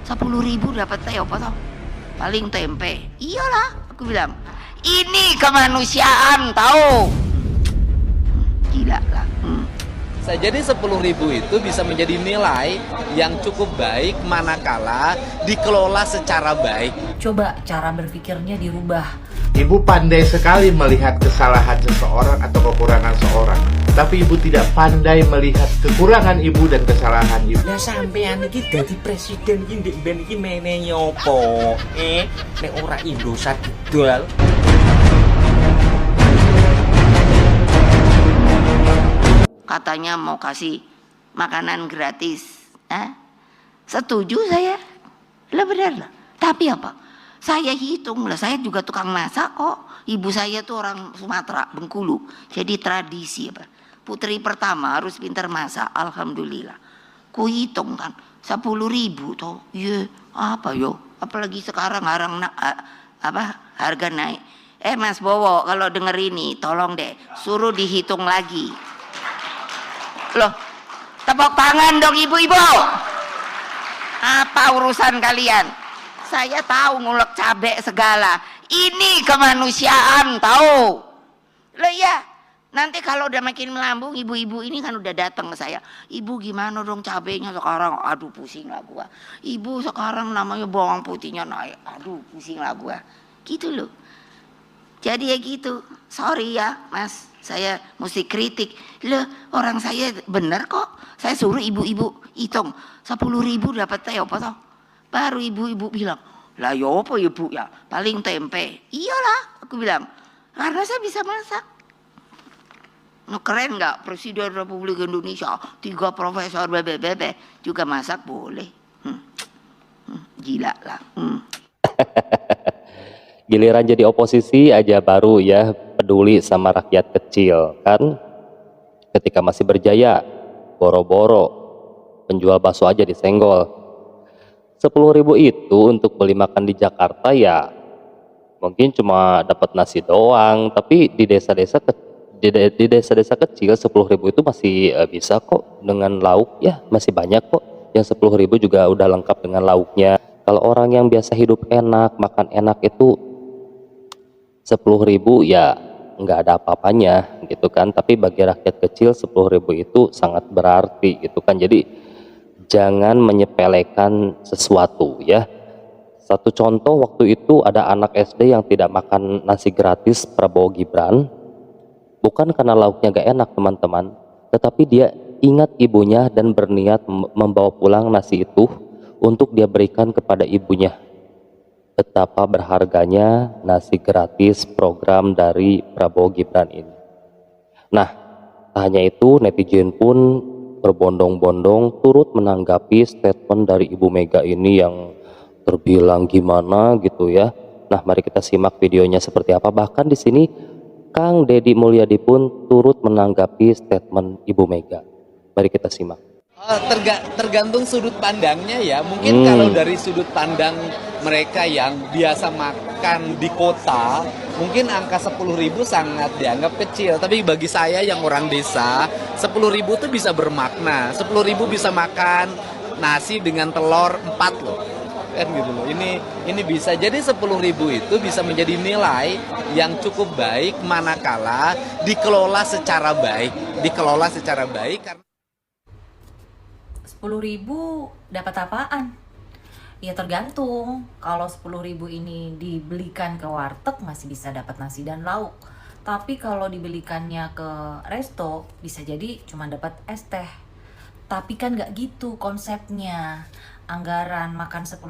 10.000 dapat teh apa toh? Paling tempe. Iyalah, aku bilang. Ini kemanusiaan tahu. Gila lah. Jadi 10.000 itu bisa menjadi nilai yang cukup baik manakala dikelola secara baik. Coba cara berpikirnya dirubah. Ibu pandai sekali melihat kesalahan seseorang atau kekurangan seorang, tapi ibu tidak pandai melihat kekurangan ibu dan kesalahan ibu. Lah sampean iki dadi presiden iki ndek ben iki meneh nyopo? Nek ora Indosat didol. Katanya mau kasih makanan gratis. Setuju saya. Lah benar lah. Tapi apa? Saya hitung lah, saya juga tukang masak kok. Ibu saya tuh orang Sumatera, Bengkulu. Jadi tradisi apa? Putri pertama harus pintar masak, alhamdulillah. Ku hitung kan, 10.000 toh. Iya, apa yo? Apalagi sekarang harga naik. Mas Bowo, kalau denger ini, tolong deh, suruh dihitung lagi. Loh, tepuk tangan dong ibu-ibu. Apa urusan kalian? Saya tahu ngulek cabai segala. Ini kemanusiaan tahu. Loh ya, nanti kalau udah makin melambung, ibu-ibu ini kan udah datang ke saya. Ibu gimana dong cabenya sekarang? Aduh pusing lah gua. Ibu sekarang namanya bawang putihnya naik. Aduh pusing lah gua. Gitu loh. Jadi ya gitu. Sorry ya mas, saya mesti kritik. Loh orang saya bener kok. Saya suruh ibu-ibu hitung 10.000 dapat teh apa toh? Baru ibu-ibu bilang, lah ya apa ya bu ya, paling tempe. Iyalah, aku bilang, karena saya bisa masak. Nah, keren nggak Presiden Republik Indonesia, 3 profesor bebe juga masak boleh. Gila lah. Giliran jadi oposisi aja baru ya peduli sama rakyat kecil kan. Ketika masih berjaya, boro-boro penjual bakso aja disenggol. 10.000 itu untuk beli makan di Jakarta ya mungkin cuma dapat nasi doang, tapi di desa-desa kecil 10.000 itu masih bisa kok dengan lauk ya, masih banyak kok yang 10.000 juga udah lengkap dengan lauknya. Kalau orang yang biasa hidup enak, makan enak itu 10.000 ya nggak ada apa-apanya gitu kan, tapi bagi rakyat kecil 10.000 itu sangat berarti gitu kan. Jadi jangan menyepelekan sesuatu ya. Satu contoh, waktu itu ada anak SD yang tidak makan nasi gratis Prabowo Gibran, bukan karena lauknya gak enak teman-teman, tetapi dia ingat ibunya dan berniat membawa pulang nasi itu untuk dia berikan kepada ibunya. Betapa berharganya nasi gratis program dari Prabowo Gibran ini. Nah, tak hanya itu, netizen pun berbondong-bondong turut menanggapi statement dari Ibu Mega ini yang terbilang gimana gitu ya. Nah, mari kita simak videonya seperti apa. Bahkan di sini Kang Deddy Mulyadi pun turut menanggapi statement Ibu Mega. Mari kita simak. Tergantung sudut pandangnya ya. Mungkin kalau dari sudut pandang mereka yang biasa makan di kota, mungkin angka 10.000 sangat dianggap kecil. Tapi bagi saya yang orang desa, 10.000 itu bisa bermakna. 10.000 bisa makan nasi dengan telur 4 loh. Kan gitu loh. Ini bisa. Jadi 10.000 itu bisa menjadi nilai yang cukup baik manakala dikelola secara baik. Dikelola secara baik karena 10.000 dapat apaan? Ya tergantung. Kalau 10.000 ini dibelikan ke warteg masih bisa dapat nasi dan lauk. Tapi kalau dibelikannya ke resto bisa jadi cuma dapat es teh. Tapi kan gak gitu konsepnya. Anggaran makan 10.000,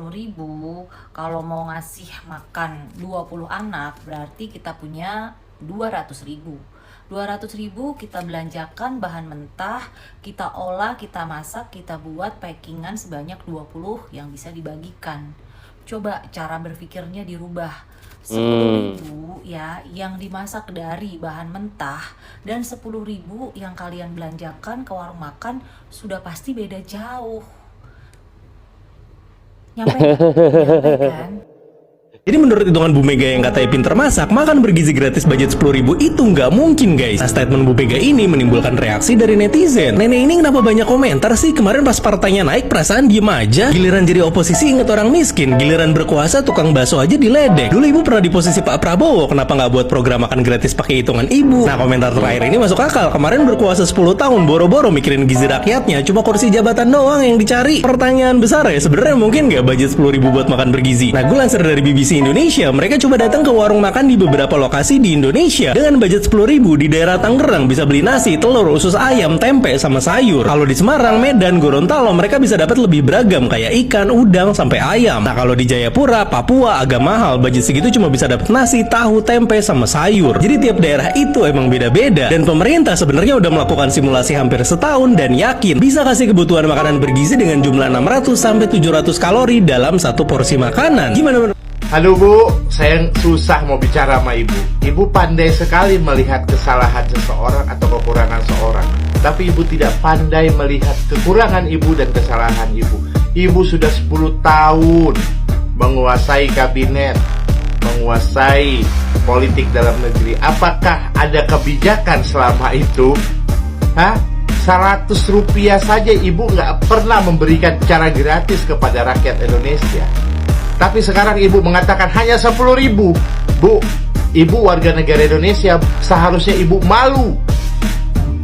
kalau mau ngasih makan 20 anak berarti kita punya 200.000. 200.000 kita belanjakan bahan mentah, kita olah, kita masak, kita buat packingan sebanyak 20 yang bisa dibagikan. Coba cara berpikirnya dirubah. 10.000 ya yang dimasak dari bahan mentah dan 10.000 yang kalian belanjakan ke warung makan sudah pasti beda jauh. Nyampe kan? Jadi menurut hitungan Bu Mega yang katanya pinter masak, makan bergizi gratis budget 10.000 itu nggak mungkin guys. Nah, statement Bu Mega ini menimbulkan reaksi dari netizen. Nenek ini kenapa banyak komentar sih? Kemarin pas partainya naik perasaan diem aja. Giliran jadi oposisi inget orang miskin. Giliran berkuasa tukang bakso aja diledek. Dulu ibu pernah di posisi Pak Prabowo, kenapa nggak buat program makan gratis pakai hitungan ibu? Nah, komentar terakhir ini masuk akal. Kemarin berkuasa 10 tahun, boro-boro mikirin gizi rakyatnya, cuma kursi jabatan doang yang dicari. Pertanyaan besar ya, sebenarnya mungkin nggak budget 10.000 buat makan bergizi? Nah, gue lansir dari BBC Indonesia, mereka coba datang ke warung makan di beberapa lokasi di Indonesia dengan budget 10.000 di daerah Tangerang bisa beli nasi, telur, usus ayam, tempe sama sayur. Kalau di Semarang, Medan, Gorontalo mereka bisa dapat lebih beragam kayak ikan, udang sampai ayam. Nah, kalau di Jayapura, Papua agak mahal, budget segitu cuma bisa dapat nasi, tahu, tempe sama sayur. Jadi tiap daerah itu emang beda-beda dan pemerintah sebenarnya udah melakukan simulasi hampir setahun dan yakin bisa kasih kebutuhan makanan bergizi dengan jumlah 600 sampai 700 kalori dalam satu porsi makanan. Gimana menurut? Aduh Bu, saya susah mau bicara sama Ibu. Ibu pandai sekali melihat kesalahan seseorang atau kekurangan seorang. Tapi Ibu tidak pandai melihat kekurangan Ibu dan kesalahan Ibu. Ibu sudah 10 tahun menguasai kabinet, menguasai politik dalam negeri. Apakah ada kebijakan selama itu? 100 rupiah saja Ibu nggak pernah memberikan secara gratis kepada rakyat Indonesia. Tapi sekarang Ibu mengatakan hanya 10.000. Bu, Ibu warga negara Indonesia, seharusnya Ibu malu.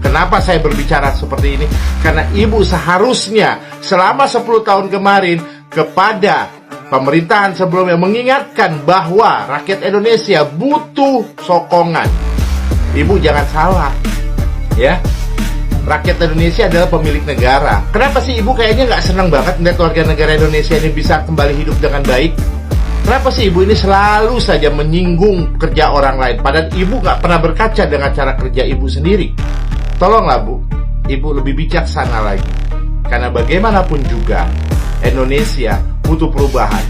Kenapa saya berbicara seperti ini? Karena Ibu seharusnya selama 10 tahun kemarin kepada pemerintahan sebelumnya mengingatkan bahwa rakyat Indonesia butuh sokongan. Ibu jangan salah, ya. Rakyat Indonesia adalah pemilik negara. Kenapa sih Ibu kayaknya nggak senang banget melihat warga negara Indonesia ini bisa kembali hidup dengan baik? Kenapa sih Ibu ini selalu saja menyinggung kerja orang lain? Padahal Ibu nggak pernah berkaca dengan cara kerja Ibu sendiri. Tolonglah Bu, Ibu lebih bijaksana lagi. Karena bagaimanapun juga, Indonesia butuh perubahan.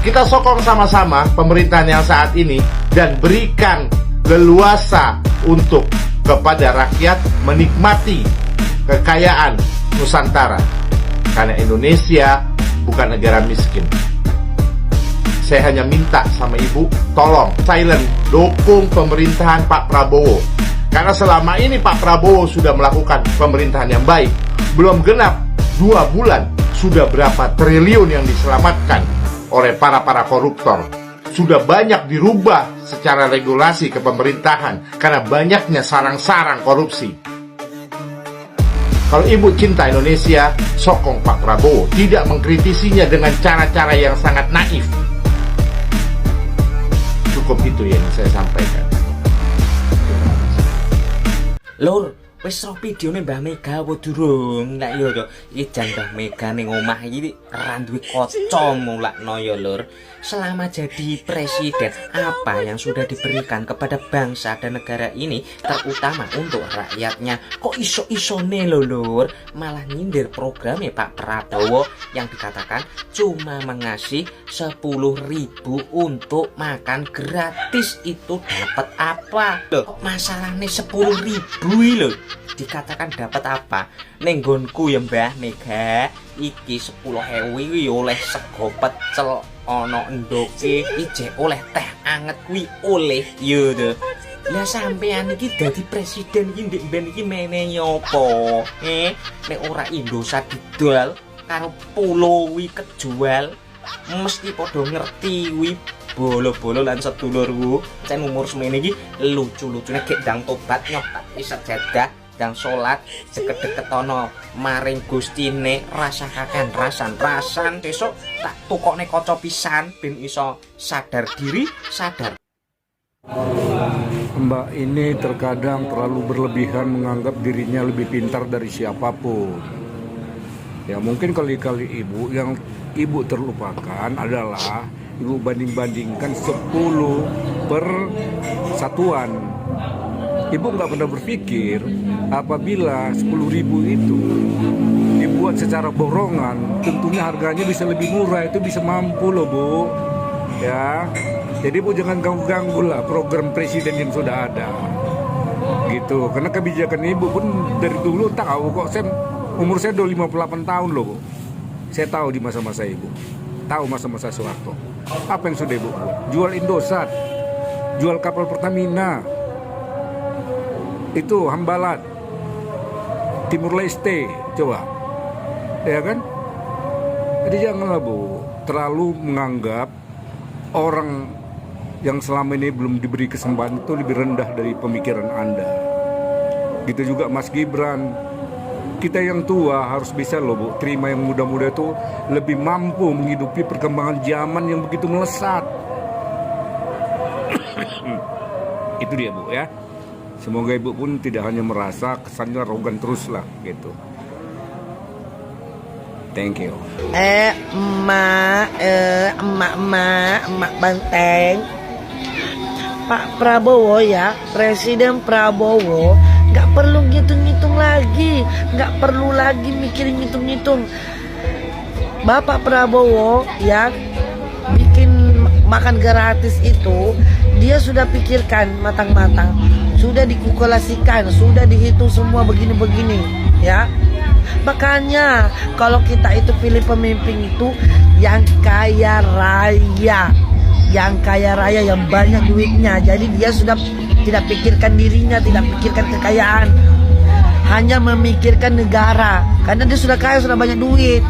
Kita sokong sama-sama pemerintahan yang saat ini dan berikan leluasa untuk kepada rakyat menikmati kekayaan Nusantara. Karena Indonesia bukan negara miskin. Saya hanya minta sama Ibu, tolong silent, dukung pemerintahan Pak Prabowo. Karena selama ini Pak Prabowo sudah melakukan pemerintahan yang baik. Belum genap 2 bulan, sudah berapa triliun yang diselamatkan oleh para koruptor. Sudah banyak dirubah secara regulasi kepemerintahan karena banyaknya sarang-sarang korupsi. Kalau Ibu cinta Indonesia, sokong Pak Prabowo, tidak mengkritisinya dengan cara-cara yang sangat naif. Cukup itu yang saya sampaikan. Lur, wis ro videone Mbah Mega apa durung? Lah yo to, iki jan Mbah Mega ning omah iki ra duwe kaca mulakno ya Lur. Selama jadi presiden, apa yang sudah diberikan kepada bangsa dan negara ini, terutama untuk rakyatnya, kok iso-isone lho Lur, malah nyindir programnya Pak Prabowo yang dikatakan cuma mengasih 10.000 untuk makan gratis. Itu dapat apa? Loh, kok masalahnya 10.000 lho? Dikatakan dapat apa? Nenggonku ya Mbah Mega, iki 10.000 iki oleh sego pecel, ono endoke, ije oleh teh anget kuwi oleh yo to. Lah sampean iki dadi presiden iki ndek ben iki meneh apa? Nek ora Indosat didol karo pulo kuwi kejual, mesti padha ngerti kuwi bolo-bolo lan sedulurku. Cen umur semene iki lucu-lucune gek ndang tobat nyoh tak sejadah dan sholat deket-deket ono maring gustine rasakan rasan besok tak tukokne kaca pisan ben iso sadar diri, sadar. Mbak ini terkadang terlalu berlebihan menganggap dirinya lebih pintar dari siapapun. Ya mungkin kali-kali Ibu yang Ibu terlupakan adalah Ibu banding-bandingkan 10 per satuan. Ibu nggak pernah berpikir apabila 10.000 itu dibuat secara borongan, tentunya harganya bisa lebih murah, itu bisa mampu loh Bu. Ya, jadi Bu jangan ganggu-ganggu lah program presiden yang sudah ada. Gitu, karena kebijakan Ibu pun dari dulu tahu kok. Umur saya udah 58 tahun loh Bu. Saya tahu di masa-masa Ibu. tahu masa-masa Soeharto. Apa yang sudah Ibu buat? Jual Indosat, jual kapal Pertamina, itu Hambalat, Timur Leste, coba, ya kan? Jadi janganlah Bu, terlalu menganggap orang yang selama ini belum diberi kesempatan itu lebih rendah dari pemikiran Anda. Gitu juga Mas Gibran. Kita yang tua harus bisa loh Bu, terima yang muda-muda itu lebih mampu menghidupi perkembangan zaman yang begitu melesat. Itu dia Bu ya. Semoga Ibu pun tidak hanya merasa kesannya arogan terus lah gitu. Thank you. Emak Banteng. Pak Prabowo ya, Presiden Prabowo nggak perlu ngitung-ngitung lagi, nggak perlu lagi mikirin ngitung-ngitung. Bapak Prabowo ya bikin makan gratis itu dia sudah pikirkan matang-matang, sudah dikalkulasikan, sudah dihitung semua begini-begini ya. Makanya kalau kita itu pilih pemimpin itu yang kaya raya, yang banyak duitnya. Jadi dia sudah tidak pikirkan dirinya, tidak pikirkan kekayaan, hanya memikirkan negara. Karena dia sudah kaya, sudah banyak duit.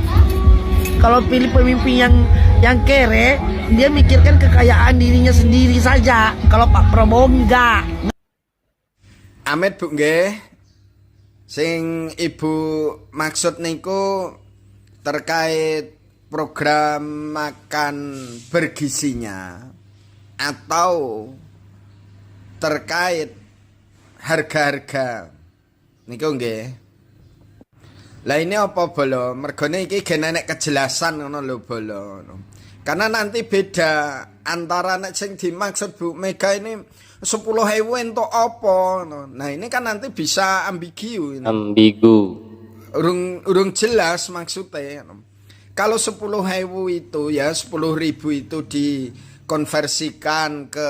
Kalau pilih pemimpin yang kere, dia mikirkan kekayaan dirinya sendiri saja. Kalau Pak Prabowo enggak. Amit Bu nggih. Sing Ibu maksud niku terkait program makan bergizinya atau terkait harga-harga niku nggih. Lah ini apa bolo? Mergone iki gen enek kejelasan ngono lho bolo. Karena nanti beda antara nek sing dimaksud Bu Mega ini 10.000 entuk apa. Nah, ini kan nanti bisa ambigu. Urung jelas maksudnya. Kalau 10.000 itu ya 10.000 itu dikonversikan ke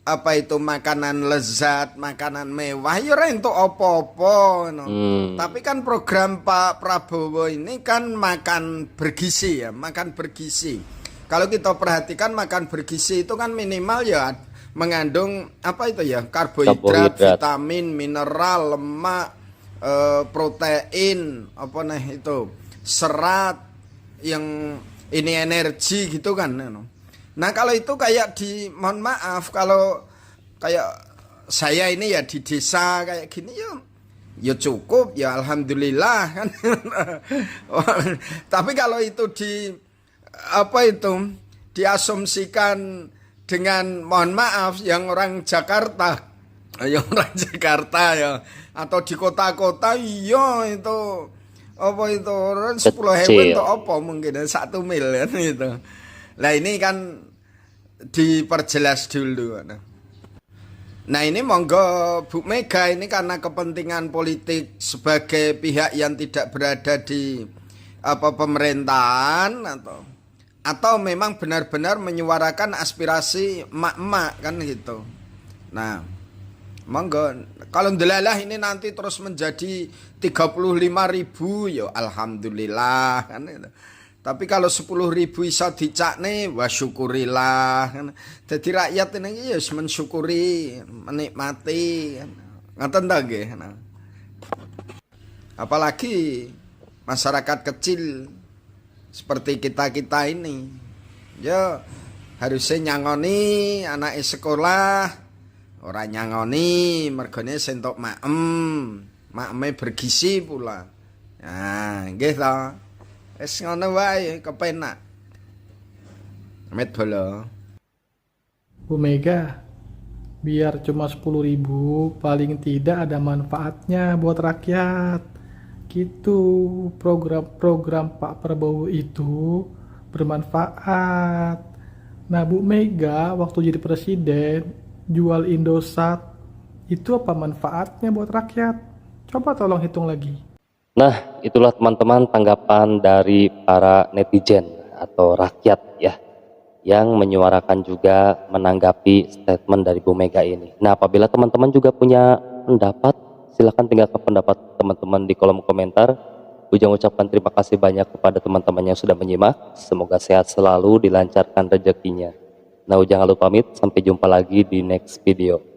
apa itu makanan lezat, makanan mewah, ya ora entuk apa-apa. Tapi kan program Pak Prabowo ini kan makan bergizi ya, makan bergizi. Kalau kita perhatikan makan bergizi itu kan minimal ya mengandung apa itu ya, karbohidrat, vitamin, mineral, lemak, protein, apa nih itu, serat, yang ini energi gitu kan. Nah kalau itu kayak mohon maaf, kalau kayak saya ini ya di desa kayak gini ya cukup ya alhamdulillah kan. Tapi kalau itu diasumsikan dengan mohon maaf yang orang Jakarta ya, atau di kota-kota iya itu apa itu 10.000 itu apa mungkin 1 mil kan itu. Nah ini kan diperjelas dulu. Nah ini monggo Bu Mega ini karena kepentingan politik sebagai pihak yang tidak berada di pemerintahan atau memang benar-benar menyuarakan aspirasi emak-emak kan gitu. Nah, monggo kalau ndelalah ini nanti terus menjadi 35.000 ya alhamdulillah kan gitu. Tapi kalau 10.000 iso dicakne wa syukurillah kan. Dadi rakyat ini ya mensyukuri, menikmati kan. Ngoten ta nggih. Apalagi masyarakat kecil seperti kita ini ya harusnya nyangoni anak sekolah, orang nyangoni mergone sentok makeme bergizi pula. Nah nggih to, wis ngono wae kepenak. Met bolo Bu Mega, biar cuma 10.000 paling tidak ada manfaatnya buat rakyat. Gitu, program-program Pak Prabowo itu bermanfaat. Nah Bu Mega waktu jadi presiden jual Indosat, itu apa manfaatnya buat rakyat? Coba tolong hitung lagi. Nah itulah teman-teman tanggapan dari para netizen atau rakyat ya, yang menyuarakan juga menanggapi statement dari Bu Mega ini. Nah apabila teman-teman juga punya pendapat, silahkan tinggalkan pendapat teman-teman di kolom komentar. Ujang ucapkan terima kasih banyak kepada teman-teman yang sudah menyimak. Semoga sehat selalu, dilancarkan rezekinya. Nah, Ujang lalu pamit, sampai jumpa lagi di next video.